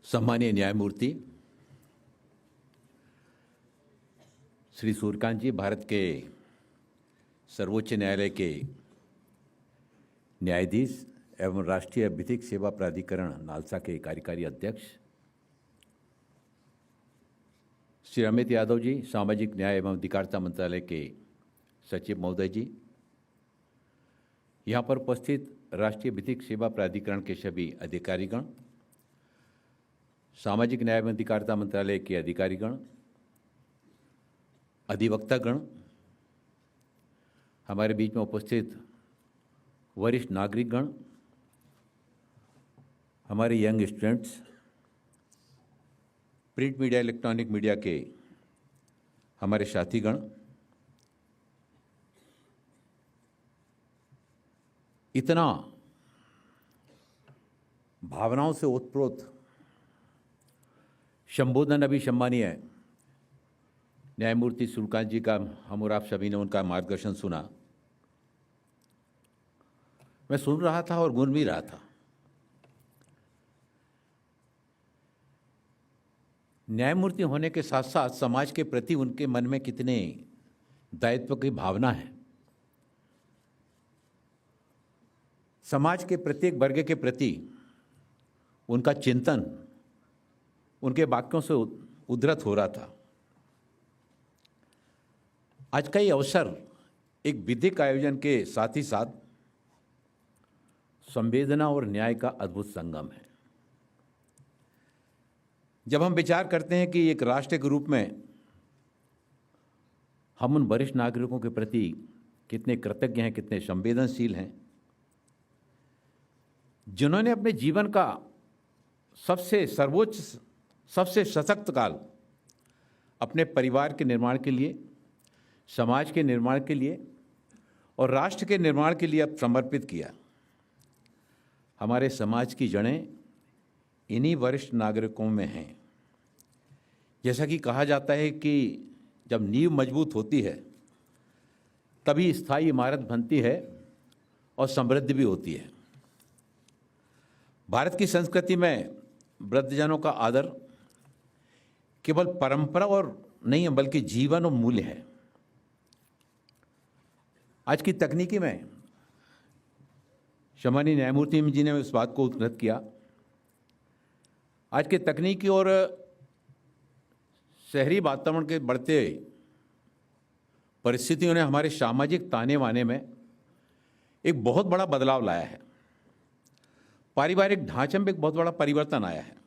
सम्मानीय न्यायमूर्ति श्री सूर्यकांत जी, भारत के सर्वोच्च न्यायालय के न्यायाधीश एवं राष्ट्रीय विधिक सेवा प्राधिकरण नालसा के कार्यकारी अध्यक्ष, श्री अमित यादव जी, सामाजिक न्याय एवं अधिकारिता मंत्रालय के सचिव महोदय जी, यहाँ पर उपस्थित राष्ट्रीय विधिक सेवा प्राधिकरण के सभी अधिकारीगण, सामाजिक न्याय एवं अधिकारिता मंत्रालय के अधिकारीगण, अधिवक्तागण, हमारे बीच में उपस्थित वरिष्ठ नागरिकगण, हमारे young students, print media, electronic media के हमारे साथीगण, इतना भावनाओं से ओतप्रोत संबोधन अभी सम्मानीय न्यायमूर्ति सूर्यकांत जी का हम और आप सभी ने उनका मार्गदर्शन सुना। मैं सुन रहा था और गुन भी रहा था। न्यायमूर्ति होने के साथ साथ समाज के प्रति उनके मन में कितने दायित्व की भावना है। समाज के प्रत्येक वर्ग के प्रति उनका चिंतन उनके वाक्यों से उद्धृत हो रहा था। आज का ये अवसर एक विधिक आयोजन के साथ ही साथ संवेदना और न्याय का अद्भुत संगम है। जब हम विचार करते हैं कि एक राष्ट्र के रूप में हम उन वरिष्ठ नागरिकों के प्रति कितने कृतज्ञ हैं, कितने संवेदनशील हैं, जिन्होंने अपने जीवन का सबसे सर्वोच्च, सबसे सशक्त काल अपने परिवार के निर्माण के लिए, समाज के निर्माण के लिए और राष्ट्र के निर्माण के लिए अब समर्पित किया। हमारे समाज की जड़ें इन्हीं वरिष्ठ नागरिकों में हैं। जैसा कि कहा जाता है कि जब नींव मजबूत होती है तभी स्थायी इमारत बनती है और समृद्ध भी होती है। भारत की संस्कृति में वृद्धजनों का आदर केवल परंपरा और नहीं है, बल्कि जीवन और मूल्य है। आज की तकनीकी में सम्मानीय न्यायमूर्ति जी ने इस बात को उद्धृत किया। आज के तकनीकी और शहरी वातावरण के बढ़ते परिस्थितियों ने हमारे सामाजिक ताने बाने में एक बहुत बड़ा बदलाव लाया है। पारिवारिक ढांचे में एक बहुत बड़ा परिवर्तन आया है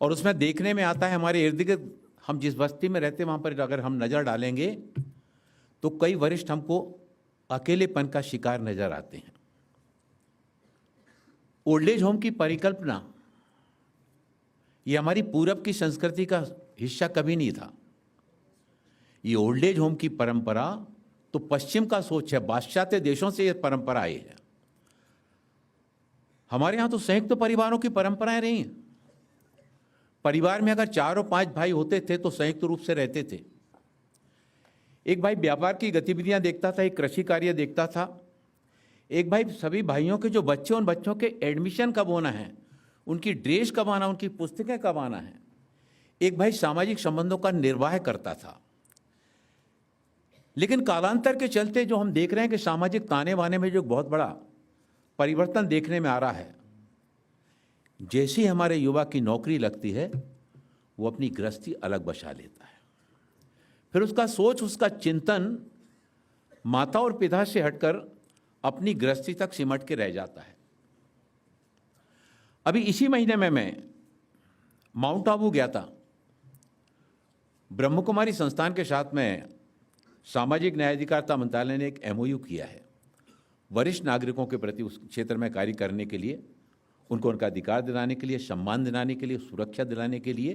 और उसमें देखने में आता है हमारे इर्द गिर्द, हम जिस बस्ती में रहते हैं वहाँ पर अगर हम नज़र डालेंगे तो कई वरिष्ठ हमको अकेलेपन का शिकार नजर आते हैं। ओल्ड एज होम की परिकल्पना ये हमारी पूरब की संस्कृति का हिस्सा कभी नहीं था। ये ओल्ड एज होम की परंपरा तो पश्चिम का सोच है, पाश्चात्य देशों से ये परंपरा आई है। हमारे यहाँ तो संयुक्त परिवारों की परंपराएं रही हैं। परिवार में अगर 4 और 5 भाई होते थे तो संयुक्त रूप से रहते थे। एक भाई व्यापार की गतिविधियां देखता था, एक कृषि कार्य देखता था, एक भाई सभी भाइयों के जो बच्चे, उन बच्चों के एडमिशन कब होना है, उनकी ड्रेस कब आना, उनकी पुस्तकें कब आना है, एक भाई सामाजिक संबंधों का निर्वाह करता था। लेकिन कालांतर के चलते जो हम देख रहे हैं कि सामाजिक ताने बाने में जो बहुत बड़ा परिवर्तन देखने में आ रहा है, जैसे ही हमारे युवा की नौकरी लगती है वो अपनी गृहस्थी अलग बसा लेता है। फिर उसका सोच, उसका चिंतन माता और पिता से हटकर अपनी गृहस्थी तक सिमट के रह जाता है। अभी इसी महीने में मैं माउंट आबू गया था। ब्रह्म कुमारी संस्थान के साथ में सामाजिक न्याय अधिकारिता मंत्रालय ने एक MOU किया है वरिष्ठ नागरिकों के प्रति उस क्षेत्र में कार्य करने के लिए, उनको उनका अधिकार दिलाने के लिए, सम्मान दिलाने के लिए, सुरक्षा दिलाने के लिए।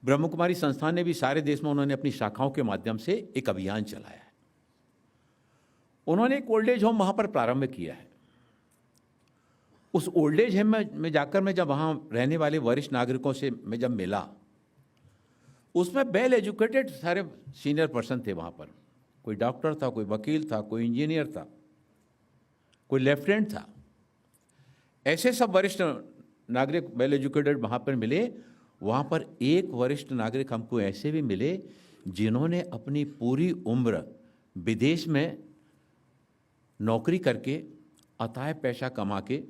ब्रह्म कुमारी संस्थान ने भी सारे देश में उन्होंने अपनी शाखाओं के माध्यम से एक अभियान चलाया है। उन्होंने एक ओल्ड एज होम वहाँ पर प्रारंभ किया है। उस ओल्ड एज होम में जाकर मैं जब वहाँ रहने वाले वरिष्ठ नागरिकों से मैं जब मिला, उसमें वेल एजुकेटेड सारे सीनियर पर्सन थे वहाँ पर। कोई डॉक्टर था, कोई वकील था, कोई इंजीनियर था, कोई लेफ्टिनेंट था। ऐसे सब वरिष्ठ नागरिक वेल एजुकेटेड वहाँ पर मिले, वहाँ पर एक वरिष्ठ नागरिक हमको ऐसे भी मिले जिन्होंने अपनी पूरी उम्र विदेश में नौकरी करके अथाह पैसा कमा के,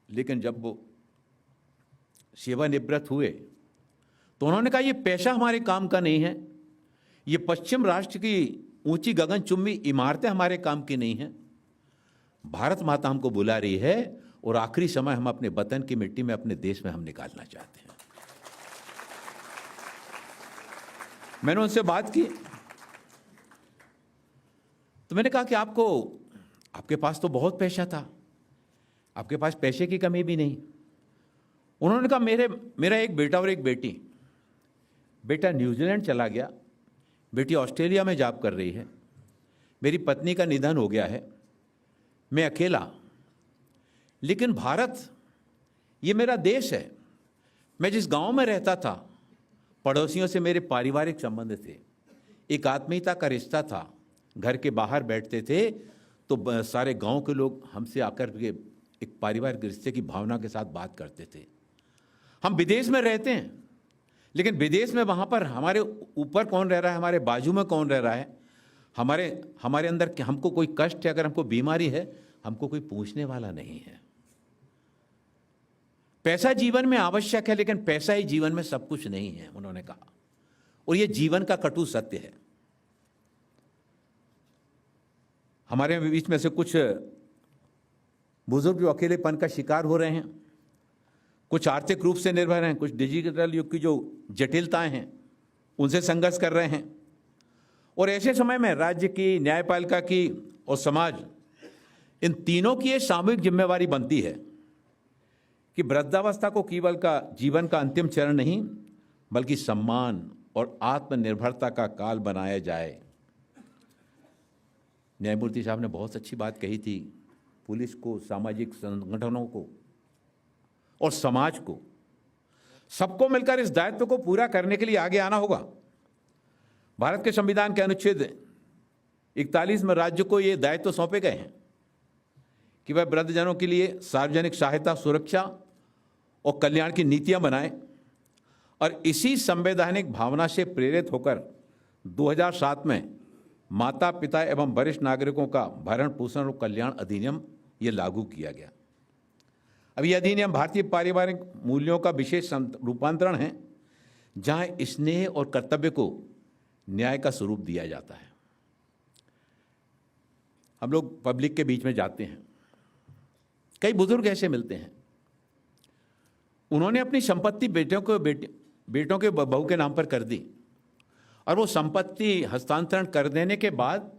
लेकिन जब वो सेवानिवृत्त हुए तो उन्होंने कहा ये पैसा हमारे काम का नहीं है, ये पश्चिम राष्ट्र की ऊंची गगनचुंबी इमारतें हमारे काम की नहीं हैं, भारत माता हमको बुला रही है और आखिरी समय हम अपने वतन की मिट्टी में, अपने देश में हम निकालना चाहते हैं। मैंने उनसे बात की तो मैंने कहा कि आपके पास तो बहुत पैसा था, आपके पास पैसे की कमी भी नहीं। उन्होंने कहा मेरा एक बेटा और एक बेटी, बेटा न्यूजीलैंड चला गया, बेटी ऑस्ट्रेलिया में जॉब कर रही है, मेरी पत्नी का निधन हो गया है, मैं अकेला, लेकिन भारत ये मेरा देश है। मैं जिस गांव में रहता था, पड़ोसियों से मेरे पारिवारिक संबंध थे, एक आत्मीयता का रिश्ता था। घर के बाहर बैठते थे तो सारे गांव के लोग हमसे आकर के एक पारिवारिक रिश्ते की भावना के साथ बात करते थे। हम विदेश में रहते हैं, लेकिन विदेश में वहाँ पर हमारे ऊपर कौन रह रहा है, हमारे बाजू में कौन रह रहा है, हमारे अंदर हमको कोई कष्ट है, अगर हमको बीमारी है, हमको कोई पूछने वाला नहीं है। पैसा जीवन में आवश्यक है, लेकिन पैसा ही जीवन में सब कुछ नहीं है, उन्होंने कहा, और ये जीवन का कटु सत्य है। हमारे बीच में से कुछ बुजुर्ग जो अकेलेपन का शिकार हो रहे हैं, कुछ आर्थिक रूप से निर्भर हैं, कुछ डिजिटल युग की जो जटिलताएं हैं उनसे संघर्ष कर रहे हैं। और ऐसे समय में राज्य की, न्यायपालिका की और समाज, इन तीनों की ये सामूहिक जिम्मेवारी बनती है कि वृद्धावस्था को केवल का जीवन का अंतिम चरण नहीं, बल्कि सम्मान और आत्मनिर्भरता का काल बनाया जाए। न्यायमूर्ति साहब ने बहुत अच्छी बात कही थी। पुलिस को, सामाजिक संगठनों को और समाज को, सबको मिलकर इस दायित्व को पूरा करने के लिए आगे आना होगा। भारत के संविधान के अनुच्छेद 41 में राज्य को ये दायित्व सौंपे गए हैं कि वह वृद्धजनों के लिए सार्वजनिक सहायता, सुरक्षा और कल्याण की नीतियां बनाएं। और इसी संवैधानिक भावना से प्रेरित होकर 2007 में माता पिता एवं वरिष्ठ नागरिकों का भरण पोषण और कल्याण अधिनियम ये लागू किया गया। अब यह अधिनियम भारतीय पारिवारिक मूल्यों का विशेष रूपांतरण है, जहां स्नेह और कर्तव्य को न्याय का स्वरूप दिया जाता है। हम लोग पब्लिक के बीच में जाते हैं, कई बुजुर्ग ऐसे मिलते हैं, उन्होंने अपनी संपत्ति बेटों के बहू के नाम पर कर दी, और वो संपत्ति हस्तांतरण कर देने के बाद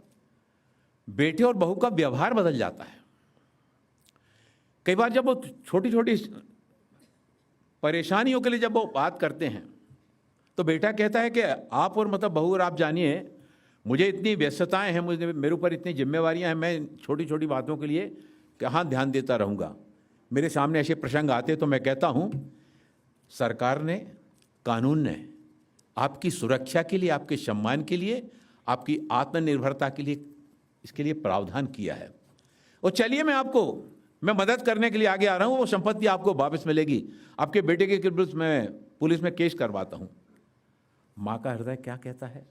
बेटे और बहू का व्यवहार बदल जाता है। कई बार जब वो छोटी छोटी परेशानियों के लिए जब वो बात करते हैं तो बेटा कहता है कि आप और मतलब बहू और आप जानिए, मुझे इतनी व्यस्तताएं हैं, मेरे ऊपर इतनी जिम्मेवारियां हैं, मैं छोटी छोटी बातों के लिए कहाँ ध्यान देता रहूँगा। मेरे सामने ऐसे प्रसंग आते तो मैं कहता हूँ, सरकार ने, कानून ने आपकी सुरक्षा के लिए, आपके सम्मान के लिए, आपकी आत्मनिर्भरता के लिए इसके लिए प्रावधान किया है। और चलिए मैं मदद करने के लिए आगे आ रहा हूँ, वो संपत्ति आपको वापस मिलेगी, आपके बेटे के विरुद्ध मैं पुलिस में केस करवाता हूँ। माँ का हृदय क्या कहता है?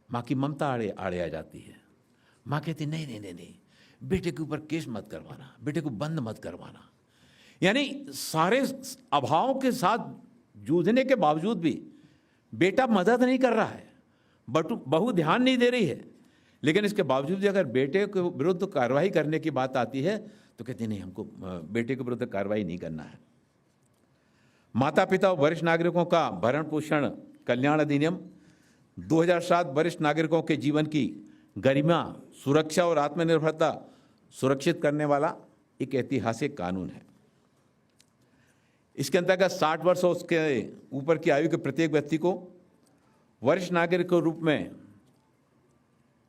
माँ की ममता आड़े आ जाती है। माँ कहती नहीं नहीं नहीं नहीं, बेटे के ऊपर केस मत करवाना, बेटे को बंद मत करवाना। यानी सारे अभावों के साथ जूझने के बावजूद भी बेटा मदद नहीं कर रहा है, बहू ध्यान नहीं दे रही है, लेकिन इसके बावजूद भी अगर बेटे के विरुद्ध कार्रवाई करने की बात आती है तो कहते नहीं, हमको बेटे के विरुद्ध कार्रवाई नहीं करना है। माता पिता और वरिष्ठ नागरिकों का भरण पोषण कल्याण अधिनियम 2007 वरिष्ठ नागरिकों के जीवन की गरिमा, सुरक्षा और आत्मनिर्भरता सुरक्षित करने वाला एक ऐतिहासिक कानून है। इसके अंतर्गत 60 वर्ष और उसके ऊपर की आयु के प्रत्येक व्यक्ति को वरिष्ठ नागरिक के रूप में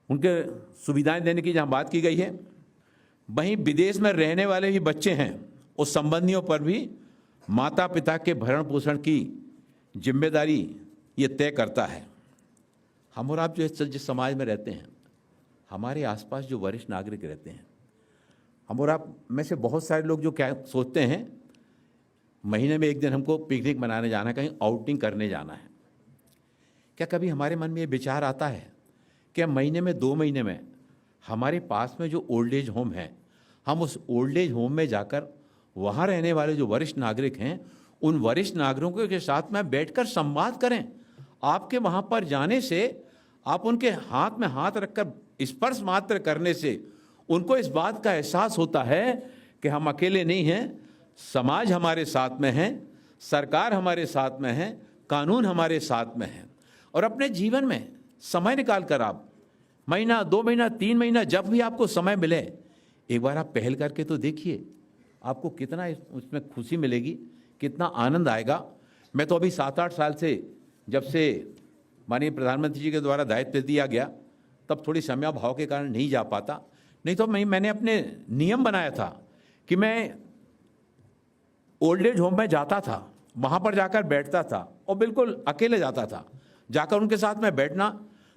उनके सुविधाएं देने की जहां बात की गई है, वहीं विदेश में रहने वाले भी बच्चे हैं, उस संबंधियों पर भी माता पिता के भरण पोषण की जिम्मेदारी ये तय करता है। हम और आप जिस समाज में रहते हैं, हमारे आसपास जो वरिष्ठ नागरिक रहते हैं, हम और आप में से बहुत सारे लोग जो क्या सोचते हैं, महीने में एक दिन हमको पिकनिक मनाने जाना है, कहीं आउटिंग करने जाना है। क्या कभी हमारे मन में ये विचार आता है कि महीने में 2 महीने में हमारे पास में जो ओल्ड एज होम है, हम उस ओल्ड एज होम में जाकर वहाँ रहने वाले जो वरिष्ठ नागरिक हैं, उन वरिष्ठ नागरिकों के साथ में बैठकर संवाद करें। आपके वहाँ पर जाने से, आप उनके हाथ में हाथ रखकर स्पर्श मात्र करने से उनको इस बात का एहसास होता है कि हम अकेले नहीं हैं, समाज हमारे साथ में है, सरकार हमारे साथ में है, कानून हमारे साथ में है। और अपने जीवन में समय निकाल कर आप महीना, 2 महीना, 3 महीना, जब भी आपको समय मिले, एक बार आप पहल करके तो देखिए, आपको कितना उसमें खुशी मिलेगी, कितना आनंद आएगा। मैं तो अभी 7-8 साल से, जब से माननीय प्रधानमंत्री जी के द्वारा दायित्व दिया गया, तब थोड़ी समयाभाव के कारण नहीं जा पाता। नहीं तो मैंने अपने नियम बनाया था कि मैं ओल्ड एज होम में जाता था, वहाँ पर जाकर बैठता था और बिल्कुल अकेले जाता था। जाकर उनके साथ में बैठना,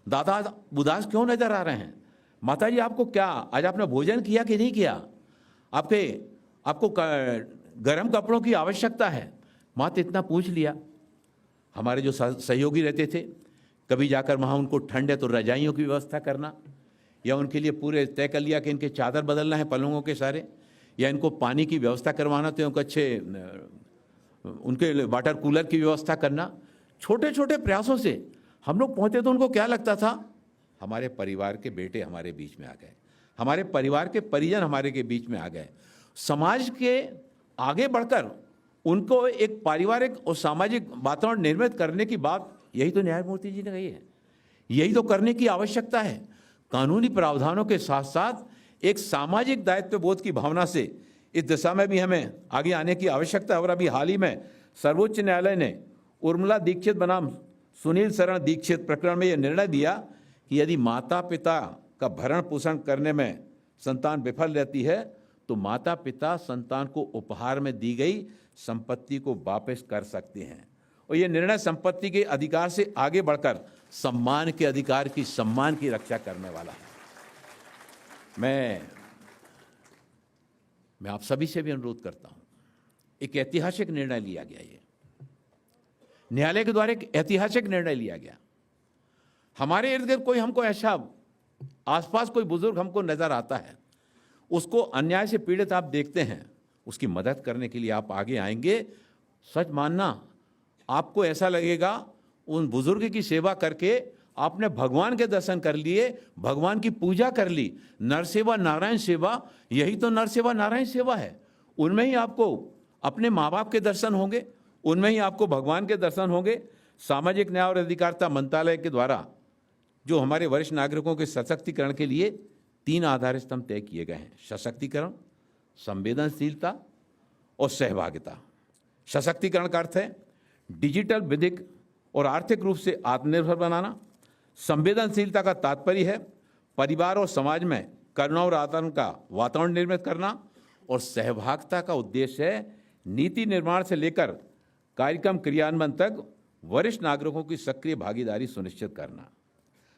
दादा उदास क्यों नजर आ रहे हैं, माता जी आपको क्या, आज आपने भोजन किया कि नहीं किया, आपको गर्म कपड़ों की आवश्यकता है, माता इतना पूछ लिया। हमारे जो सहयोगी रहते थे, कभी जाकर वहाँ उनको ठंड है तो रजाइयों की व्यवस्था करना, या उनके लिए पूरे तय कर लिया कि इनके चादर बदलना है पलंगों के सारे, या इनको पानी की व्यवस्था करवाना, तो उनको अच्छे उनके वाटर कूलर की व्यवस्था करना। छोटे छोटे प्रयासों से हम लोग पहुँचे तो उनको क्या लगता था, हमारे परिवार के बेटे हमारे बीच में आ गए, हमारे परिवार के परिजन हमारे के बीच में आ गए। समाज के आगे बढ़कर उनको एक पारिवारिक और सामाजिक वातावरण निर्मित करने की बात, यही तो न्यायमूर्ति जी ने कही है, यही तो करने की आवश्यकता है। कानूनी प्रावधानों के साथ साथ एक सामाजिक दायित्व बोध की भावना से इस दिशा में भी हमें आगे आने की आवश्यकता है। और अभी हाल ही में सर्वोच्च न्यायालय ने उर्मिला दीक्षित बनाम सुनील शरण दीक्षित प्रकरण में यह निर्णय दिया कि यदि माता पिता का भरण पोषण करने में संतान विफल रहती है, तो माता पिता संतान को उपहार में दी गई संपत्ति को वापस कर सकते हैं। और ये निर्णय संपत्ति के अधिकार से आगे बढ़कर सम्मान के अधिकार की, सम्मान की रक्षा करने वाला है। मैं आप सभी से भी अनुरोध करता हूं, एक ऐतिहासिक निर्णय लिया गया, ये न्यायालय के द्वारा एक ऐतिहासिक निर्णय लिया गया। हमारे इर्द गिर्द कोई हमको ऐसा, आसपास कोई बुजुर्ग हमको नजर आता है, उसको अन्याय से पीड़ित आप देखते हैं, उसकी मदद करने के लिए आप आगे आएंगे, सच मानना आपको ऐसा लगेगा उन बुजुर्ग की सेवा करके आपने भगवान के दर्शन कर लिए, भगवान की पूजा कर ली। नर सेवा नारायण सेवा, यही तो नर सेवा नारायण सेवा है। उनमें ही आपको अपने माँ बाप के दर्शन होंगे, उनमें ही आपको भगवान के दर्शन होंगे। सामाजिक न्याय और अधिकारिता मंत्रालय के द्वारा जो हमारे वरिष्ठ नागरिकों के सशक्तिकरण के लिए 3 आधार स्तंभ तय किए गए हैं: सशक्तिकरण, संवेदनशीलता और सहभागिता। सशक्तिकरण का अर्थ है डिजिटल, विधिक और आर्थिक रूप से आत्मनिर्भर बनाना। संवेदनशीलता का तात्पर्य है परिवार और समाज में करुणा और आदर का वातावरण निर्मित करना। और सहभागिता का उद्देश्य है नीति निर्माण से लेकर कार्यक्रम क्रियान्वयन तक वरिष्ठ नागरिकों की सक्रिय भागीदारी सुनिश्चित करना।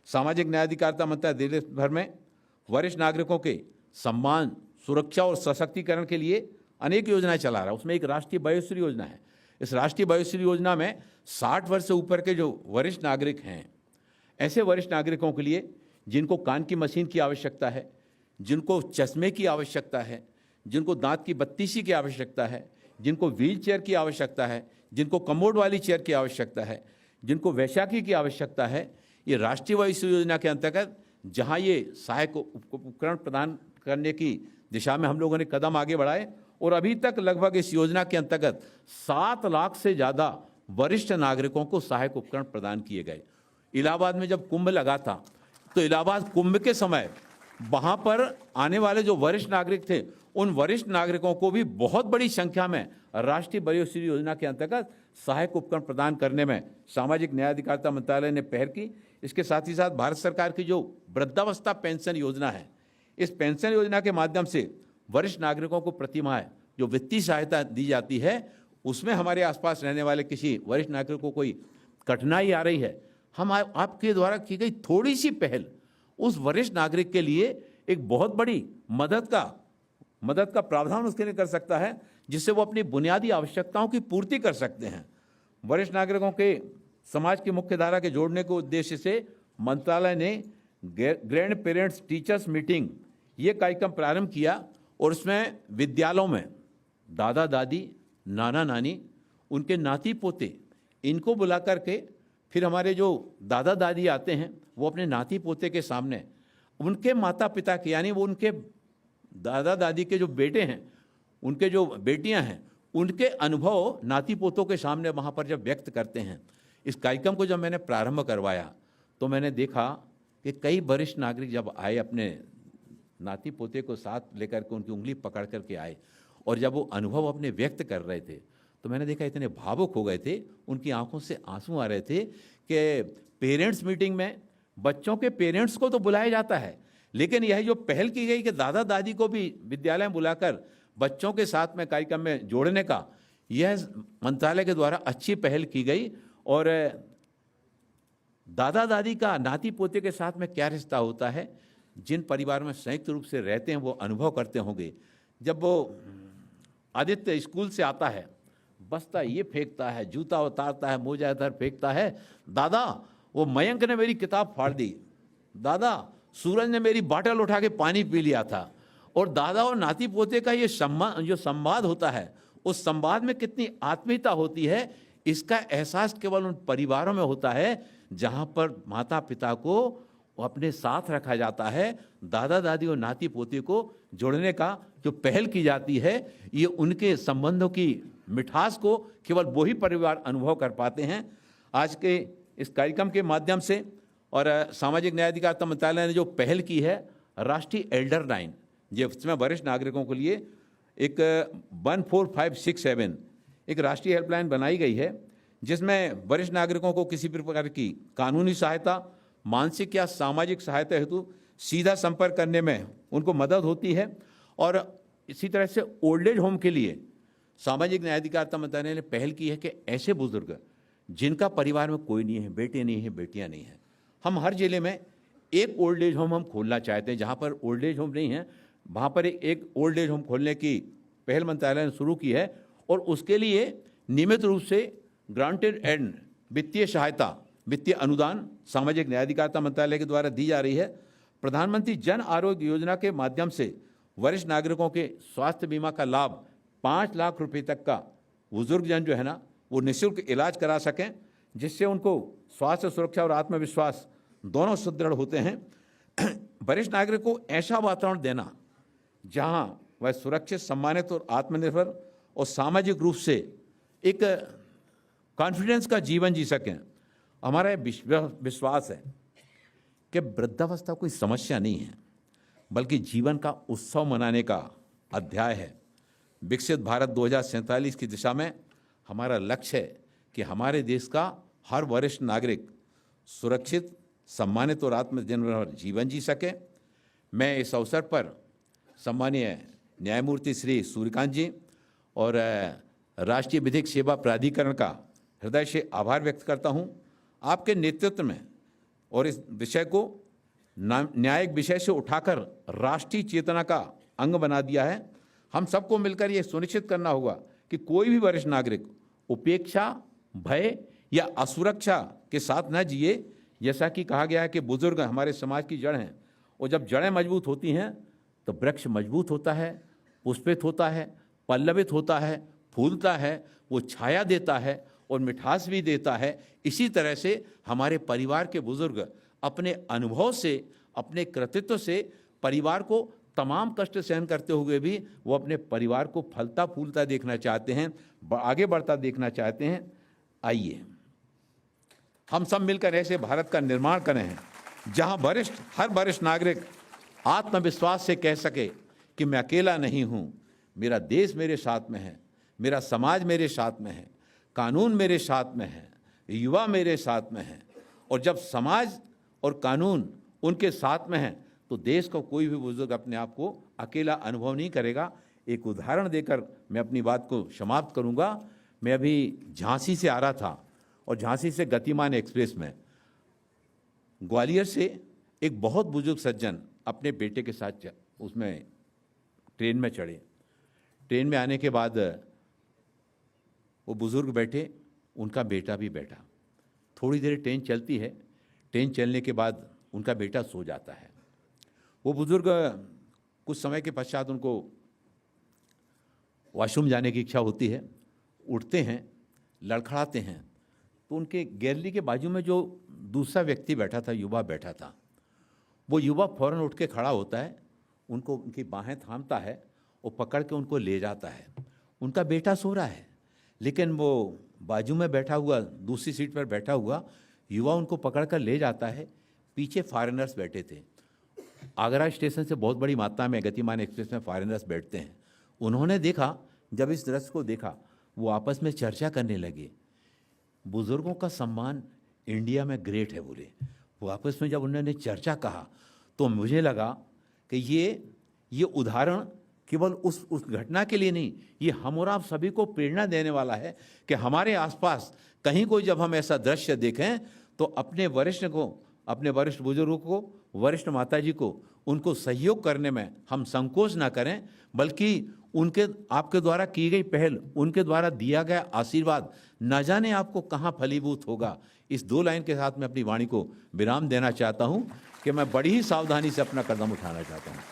सामाजिक न्याय अधिकारिता मंत्रालय देश भर में वरिष्ठ नागरिकों के सम्मान, सुरक्षा और सशक्तिकरण के लिए अनेक योजनाएं चला रहा है। उसमें एक राष्ट्रीय वयोश्री योजना है। इस राष्ट्रीय वयोश्री योजना में 60 वर्ष से ऊपर के जो वरिष्ठ नागरिक हैं, ऐसे वरिष्ठ नागरिकों के लिए जिनको कान की मशीन की आवश्यकता है, जिनको चश्मे की आवश्यकता है, जिनको दांत की बत्तीसी की आवश्यकता है, जिनको व्हील चेयर की आवश्यकता है, जिनको कमोड वाली चेयर की आवश्यकता है, जिनको वैशाखी की आवश्यकता है, ये राष्ट्रीय वयोश्री योजना के अंतर्गत जहाँ ये सहायक उपकरण प्रदान करने की दिशा में हम लोगों ने कदम आगे बढ़ाए। और अभी तक लगभग इस योजना के अंतर्गत 7 लाख से ज़्यादा वरिष्ठ नागरिकों को सहायक उपकरण प्रदान किए गए। इलाहाबाद में जब कुंभ लगा था, तो इलाहाबाद कुंभ के समय वहाँ पर आने वाले जो वरिष्ठ नागरिक थे, उन वरिष्ठ नागरिकों को भी बहुत बड़ी संख्या में राष्ट्रीय वयोश्री योजना के अंतर्गत सहायक उपकरण प्रदान करने में सामाजिक न्याय अधिकारिता मंत्रालय ने पहल की। इसके साथ ही साथ भारत सरकार की जो वृद्धावस्था पेंशन योजना है, इस पेंशन योजना के माध्यम से वरिष्ठ नागरिकों को प्रतिमाह जो वित्तीय सहायता दी जाती है, उसमें हमारे आसपास रहने वाले किसी वरिष्ठ नागरिक को कोई कठिनाई आ रही है, हम आपके द्वारा की गई थोड़ी सी पहल उस वरिष्ठ नागरिक के लिए एक बहुत बड़ी मदद का मदद का प्रावधान उसके लिए कर सकता है, जिससे वो अपनी बुनियादी आवश्यकताओं की पूर्ति कर सकते हैं। वरिष्ठ नागरिकों के समाज की मुख्य धारा के जोड़ने के उद्देश्य से मंत्रालय ने ग्रैंड पेरेंट्स टीचर्स मीटिंग ये कार्यक्रम प्रारंभ किया, और उसमें विद्यालयों में दादा दादी, नाना नानी, उनके नाती पोते, इनको बुला करके फिर हमारे जो दादा दादी आते हैं वो अपने नाती पोते के सामने उनके माता पिता के, यानी वो उनके दादा दादी के जो बेटे हैं, उनके जो बेटियां हैं, उनके अनुभव नाती पोतों के सामने वहाँ पर जब व्यक्त करते हैं। इस कार्यक्रम को जब मैंने प्रारंभ करवाया तो मैंने देखा कि कई वरिष्ठ नागरिक जब आए, अपने नाती पोते को साथ लेकर के उनकी उंगली पकड़ करके आए, और जब वो अनुभव अपने व्यक्त कर रहे थे तो मैंने देखा इतने भावुक हो गए थे, उनकी आंखों से आंसू आ रहे थे कि पेरेंट्स मीटिंग में बच्चों के पेरेंट्स को तो बुलाया जाता है, लेकिन यह जो पहल की गई कि दादा दादी को भी विद्यालय में बुलाकर बच्चों के साथ में कार्यक्रम में जोड़ने का, यह मंत्रालय के द्वारा अच्छी पहल की गई। और दादा दादी का नाती पोते के साथ में क्या रिश्ता होता है, जिन परिवार में संयुक्त रूप से रहते हैं वो अनुभव करते होंगे। जब वो आदित्य स्कूल से आता है, बस्ता ये फेंकता है, जूता उतारता है, मोजा इधर फेंकता है, दादा वो मयंक ने मेरी किताब फाड़ दी, दादा सूरज ने मेरी बाटल उठा के पानी पी लिया था। और दादा और नाती पोते का ये जो संवाद होता है, उस संवाद में कितनी आत्मीयता होती है, इसका एहसास केवल उन परिवारों में होता है जहाँ पर माता पिता को अपने साथ रखा जाता है। दादा दादी और नाती पोते को जोड़ने का जो पहल की जाती है, ये उनके संबंधों की मिठास को केवल वही परिवार अनुभव कर पाते हैं। आज के इस कार्यक्रम के माध्यम से और सामाजिक न्याय अधिकारिता मंत्रालय ने जो पहल की है, राष्ट्रीय एल्डर लाइन, जिसमें वरिष्ठ नागरिकों के लिए एक 14567 एक राष्ट्रीय हेल्पलाइन बनाई गई है, जिसमें वरिष्ठ नागरिकों को किसी भी प्रकार की कानूनी सहायता, मानसिक या सामाजिक सहायता हेतु सीधा संपर्क करने में उनको मदद होती है। और इसी तरह से ओल्ड एज होम के लिए सामाजिक न्याय अधिकारिता मंत्रालय ने पहल की है कि ऐसे बुजुर्ग जिनका परिवार में कोई नहीं है, बेटे नहीं है, बेटियां नहीं हैं, हम हर जिले में एक ओल्ड एज होम हम खोलना चाहते हैं। जहाँ पर ओल्ड एज होम नहीं है, वहाँ पर एक ओल्ड एज होम खोलने की पहल मंत्रालय ने शुरू की है, और उसके लिए नियमित रूप से ग्रांटेड एंड वित्तीय सहायता, वित्तीय अनुदान सामाजिक न्याय अधिकारिता मंत्रालय के द्वारा दी जा रही है। प्रधानमंत्री जन आरोग्य योजना के माध्यम से वरिष्ठ नागरिकों के स्वास्थ्य बीमा का लाभ 5 लाख रुपए तक का बुजुर्ग जन जो है ना, वो निःशुल्क इलाज करा सकें, जिससे उनको स्वास्थ्य सुरक्षा और आत्मविश्वास दोनों सुदृढ़ होते हैं। वरिष्ठ नागरिक को ऐसा वातावरण देना जहां वह सुरक्षित, सम्मानित और आत्मनिर्भर और सामाजिक रूप से एक कॉन्फिडेंस का जीवन जी सकें। हमारा विश्वास है कि वृद्धावस्था कोई समस्या नहीं है, बल्कि जीवन का उत्सव मनाने का अध्याय है। विकसित भारत 2047 की दिशा में हमारा लक्ष्य है कि हमारे देश का हर वरिष्ठ नागरिक सुरक्षित, सम्मानित और आत्मनिर्भर जीवन जी सके। मैं इस अवसर पर सम्मानीय न्यायमूर्ति श्री सूर्यकांत जी और राष्ट्रीय विधिक सेवा प्राधिकरण का हृदय से आभार व्यक्त करता हूं। आपके नेतृत्व में और इस विषय को न्यायिक विषय से उठाकर राष्ट्रीय चेतना का अंग बना दिया है। हम सबको मिलकर ये सुनिश्चित करना होगा कि कोई भी वरिष्ठ नागरिक उपेक्षा, भय या असुरक्षा के साथ न जिए। जैसा कि कहा गया है कि बुजुर्ग हमारे समाज की जड़ हैं, और जब जड़ें मजबूत होती हैं तो वृक्ष मजबूत होता है, पुष्पित होता है, पल्लवित होता है, फूलता है, वो छाया देता है और मिठास भी देता है। इसी तरह से हमारे परिवार के बुजुर्ग अपने अनुभव से, अपने कृतित्व से परिवार को तमाम कष्ट सहन करते हुए भी वो अपने परिवार को फलता फूलता देखना चाहते हैं, आगे बढ़ता देखना चाहते हैं। आइए हम सब मिलकर ऐसे भारत का निर्माण करें जहां हर वरिष्ठ नागरिक आत्मविश्वास से कह सके कि मैं अकेला नहीं हूं, मेरा देश मेरे साथ में है, मेरा समाज मेरे साथ में है, कानून मेरे साथ में है, युवा मेरे साथ में है। और जब समाज और कानून उनके साथ में है तो देश को कोई भी बुजुर्ग अपने आप को अकेला अनुभव नहीं करेगा। एक उदाहरण देकर मैं अपनी बात को समाप्त करूंगा। मैं अभी झांसी से आ रहा था और झांसी से गतिमान एक्सप्रेस में ग्वालियर से एक बहुत बुजुर्ग सज्जन अपने बेटे के साथ उसमें ट्रेन में चढ़े। ट्रेन में आने के बाद वो बुज़ुर्ग बैठे, उनका बेटा भी बैठा। थोड़ी देर ट्रेन चलती है, ट्रेन चलने के बाद उनका बेटा सो जाता है। वो बुज़ुर्ग कुछ समय के पश्चात उनको वॉशरूम जाने की इच्छा होती है, उठते हैं, लड़खड़ाते हैं, तो उनके गैलरी के बाजू में जो दूसरा व्यक्ति बैठा था, युवा बैठा था, वो युवा फौरन उठ के खड़ा होता है, उनको उनकी बाहें थामता है और पकड़ के उनको ले जाता है। उनका बेटा सो रहा है, लेकिन वो बाजू में बैठा हुआ, दूसरी सीट पर बैठा हुआ युवा उनको पकड़ कर ले जाता है। पीछे फॉरेनर्स बैठे थे। आगरा स्टेशन से बहुत बड़ी मात्रा में गतिमान एक्सप्रेस में फॉरेनर्स बैठते हैं। उन्होंने देखा, जब इस दृश्य को देखा, वो आपस में चर्चा करने लगे। बुज़ुर्गों का सम्मान इंडिया में ग्रेट है बोले। वो आपस में जब उन्होंने चर्चा कहा तो मुझे लगा कि ये उदाहरण केवल उस घटना के लिए नहीं, ये हम और आप सभी को प्रेरणा देने वाला है कि हमारे आसपास कहीं कोई जब हम ऐसा दृश्य देखें तो अपने वरिष्ठ बुजुर्गों को, वरिष्ठ माताजी को, उनको सहयोग करने में हम संकोच ना करें, बल्कि आपके द्वारा की गई पहल, उनके द्वारा दिया गया आशीर्वाद न जाने आपको कहाँ फलीभूत होगा। इस 2 लाइन के साथ मैं अपनी वाणी को विराम देना चाहता हूँ कि मैं बड़ी ही सावधानी से अपना कदम उठाना चाहता हूँ।